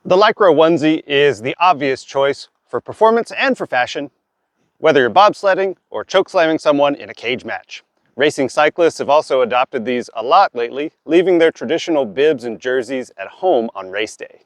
The Lycra onesie is the obvious choice for performance and for fashion, whether you're bobsledding or choke slamming someone in a cage match. Racing cyclists have also adopted these a lot lately, leaving their traditional bibs and jerseys at home on race day.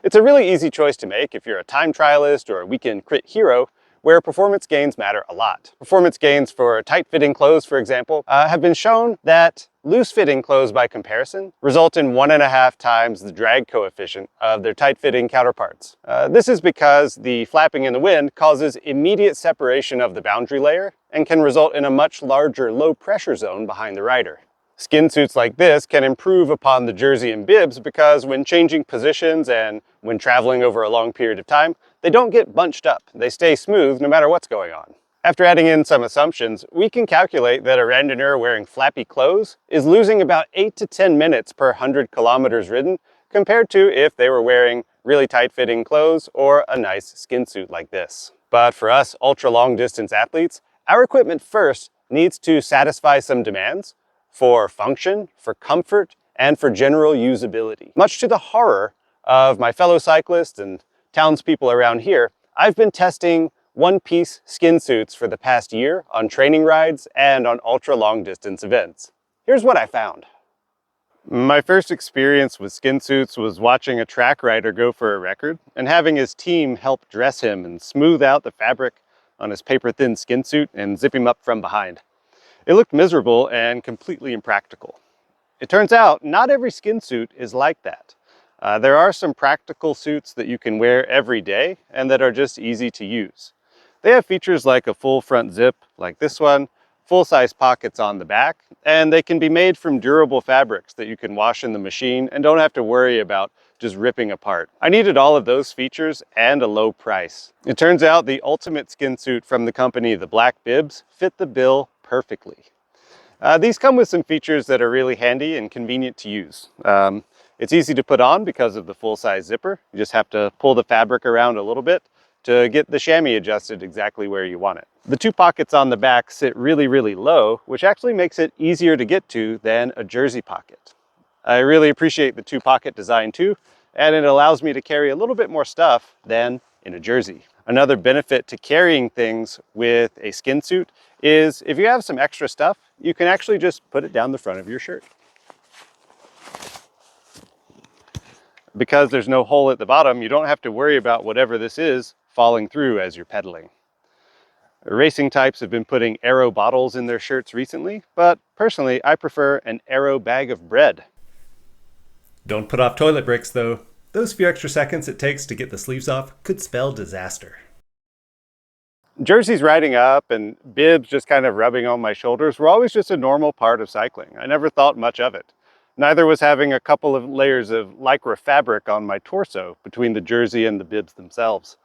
It's a really easy choice to make if you're a time trialist or a weekend crit hero, where performance gains matter a lot. Performance gains for tight-fitting clothes, for example, have been shown that loose-fitting clothes by comparison result in 1.5 times the drag coefficient of their tight-fitting counterparts. This is because the flapping in the wind causes immediate separation of the boundary layer and can result in a much larger low-pressure zone behind the rider. Skin suits like this can improve upon the jersey and bibs because when changing positions and when traveling over a long period of time, they don't get bunched up. They stay smooth no matter what's going on. After adding in some assumptions, we can calculate that a randonneur wearing flappy clothes is losing about 8 to 10 minutes per 100 kilometers ridden compared to if they were wearing really tight-fitting clothes or a nice skin suit like this. But for us ultra-long distance athletes, our equipment first needs to satisfy some demands for function, for comfort, and for general usability. Much to the horror of my fellow cyclists and townspeople around here, I've been testing one-piece skin suits for the past year on training rides and on ultra-long distance events. Here's what I found. My first experience with skin suits was watching a track rider go for a record and having his team help dress him and smooth out the fabric on his paper-thin skin suit and zip him up from behind. It looked miserable and completely impractical. It turns out not every skin suit is like that. There are some practical suits that you can wear every day and that are just easy to use. They have features like a full front zip, like this one, full-size pockets on the back, and they can be made from durable fabrics that you can wash in the machine and don't have to worry about just ripping apart. I needed all of those features and a low price. It turns out the ultimate skin suit from the company, the Black Bibs, fit the bill perfectly. These come with some features that are really handy and convenient to use. It's easy to put on because of the full-size zipper. You just have to pull the fabric around a little bit to get the chamois adjusted exactly where you want it. The two pockets on the back sit really, really low, which actually makes it easier to get to than a jersey pocket. I really appreciate the two-pocket design too, and it allows me to carry a little bit more stuff than in a jersey. Another benefit to carrying things with a skin suit is if you have some extra stuff, you can actually just put it down the front of your shirt. Because there's no hole at the bottom, you don't have to worry about whatever this is falling through as you're pedaling. Racing types have been putting Aero bottles in their shirts recently, but personally I prefer an Aero bag of bread. Don't put off toilet breaks though. Those few extra seconds it takes to get the sleeves off could spell disaster. Jerseys riding up and bibs just kind of rubbing on my shoulders were always just a normal part of cycling. I never thought much of it. Neither was having a couple of layers of Lycra fabric on my torso between the jersey and the bibs themselves.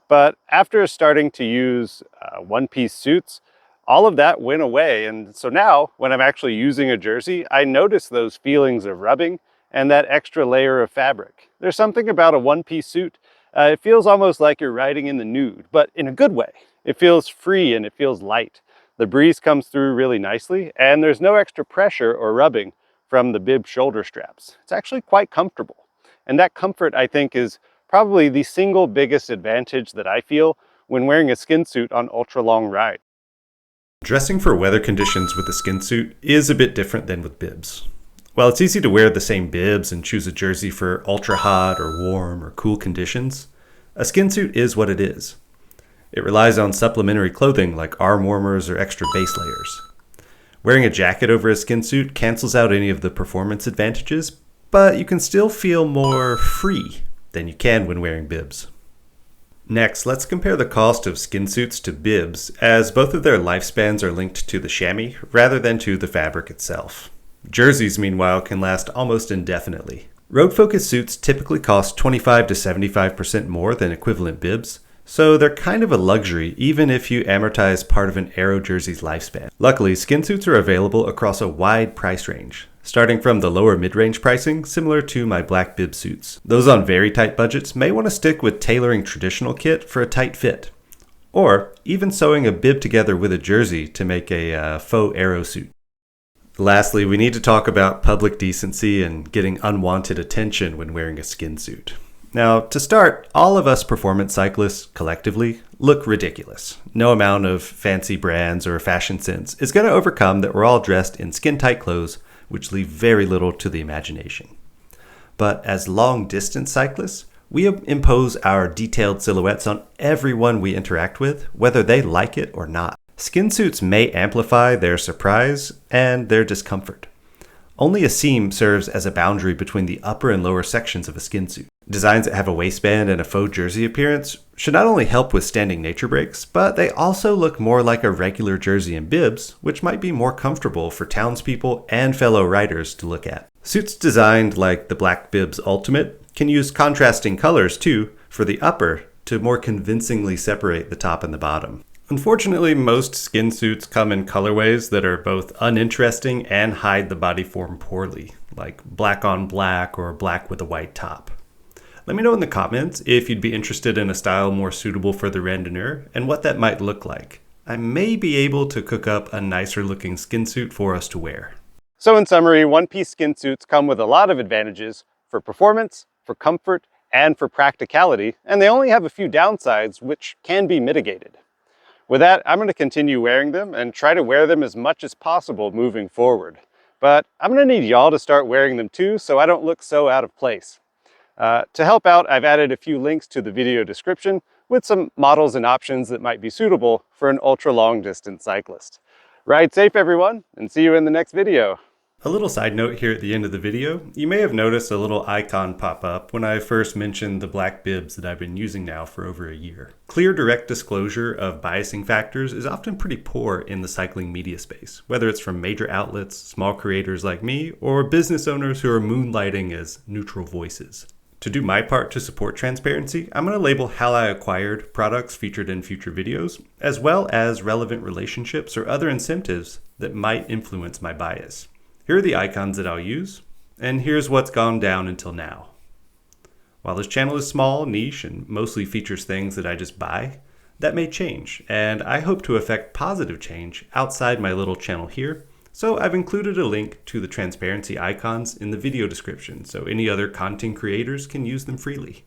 But after starting to use one-piece suits, all of that went away. And so now when I'm actually using a jersey, I notice those feelings of rubbing and that extra layer of fabric. There's something about a one-piece suit. It feels almost like you're riding in the nude, but in a good way. It feels free and it feels light. The breeze comes through really nicely and there's no extra pressure or rubbing from the bib shoulder straps. It's actually quite comfortable. And that comfort, I think, is probably the single biggest advantage that I feel when wearing a skin suit on ultra-long rides. Dressing for weather conditions with a skin suit is a bit different than with bibs. While it's easy to wear the same bibs and choose a jersey for ultra hot or warm or cool conditions, a skin suit is what it is. It relies on supplementary clothing like arm warmers or extra base layers. Wearing a jacket over a skin suit cancels out any of the performance advantages, but you can still feel more free than you can when wearing bibs. Next, let's compare the cost of skin suits to bibs, as both of their lifespans are linked to the chamois rather than to the fabric itself. Jerseys, meanwhile, can last almost indefinitely. Road-focused suits typically cost 25 to 75% more than equivalent bibs, so they're kind of a luxury even if you amortize part of an Aero jersey's lifespan. Luckily, skin suits are available across a wide price range, starting from the lower mid-range pricing, similar to my black bib suits. Those on very tight budgets may want to stick with tailoring traditional kit for a tight fit, or even sewing a bib together with a jersey to make a faux Aero suit. Lastly, we need to talk about public decency and getting unwanted attention when wearing a skin suit. Now, to start, all of us performance cyclists collectively look ridiculous. No amount of fancy brands or fashion sense is going to overcome that we're all dressed in skin-tight clothes, which leave very little to the imagination. But as long-distance cyclists, we impose our detailed silhouettes on everyone we interact with, whether they like it or not. Skin suits may amplify their surprise and their discomfort. Only a seam serves as a boundary between the upper and lower sections of a skin suit. Designs that have a waistband and a Faux-Jersey appearance should not only help with standing nature breaks, but they also look more like a regular jersey and bibs, which might be more comfortable for townspeople and fellow riders to look at. Suits designed like the Black Bibs Ultimate can use contrasting colors too for the upper to more convincingly separate the top and the bottom. Unfortunately, most skin suits come in colorways that are both uninteresting and hide the body form poorly, like black on black or black with a white top. Let me know in the comments if you'd be interested in a style more suitable for the randonneur and what that might look like. I may be able to cook up a nicer looking skin suit for us to wear. So in summary, one-piece skin suits come with a lot of advantages for performance, for comfort, and for practicality, and they only have a few downsides which can be mitigated. With that, I'm going to continue wearing them and try to wear them as much as possible moving forward. But I'm going to need y'all to start wearing them too so I don't look so out of place. To help out, I've added a few links to the video description with some models and options that might be suitable for an ultra-long distance cyclist. Ride safe, everyone, and see you in the next video. A little side note here at the end of the video, you may have noticed a little icon pop up when I first mentioned the black bibs that I've been using now for over a year. Clear direct disclosure of biasing factors is often pretty poor in the cycling media space, whether it's from major outlets, small creators like me, or business owners who are moonlighting as neutral voices. To do my part to support transparency, I'm going to label how I acquired products featured in future videos, as well as relevant relationships or other incentives that might influence my bias. Here are the icons that I'll use, and here's what's gone down until now. While this channel is small, niche, and mostly features things that I just buy, that may change, and I hope to affect positive change outside my little channel here, so I've included a link to the transparency icons in the video description so any other content creators can use them freely.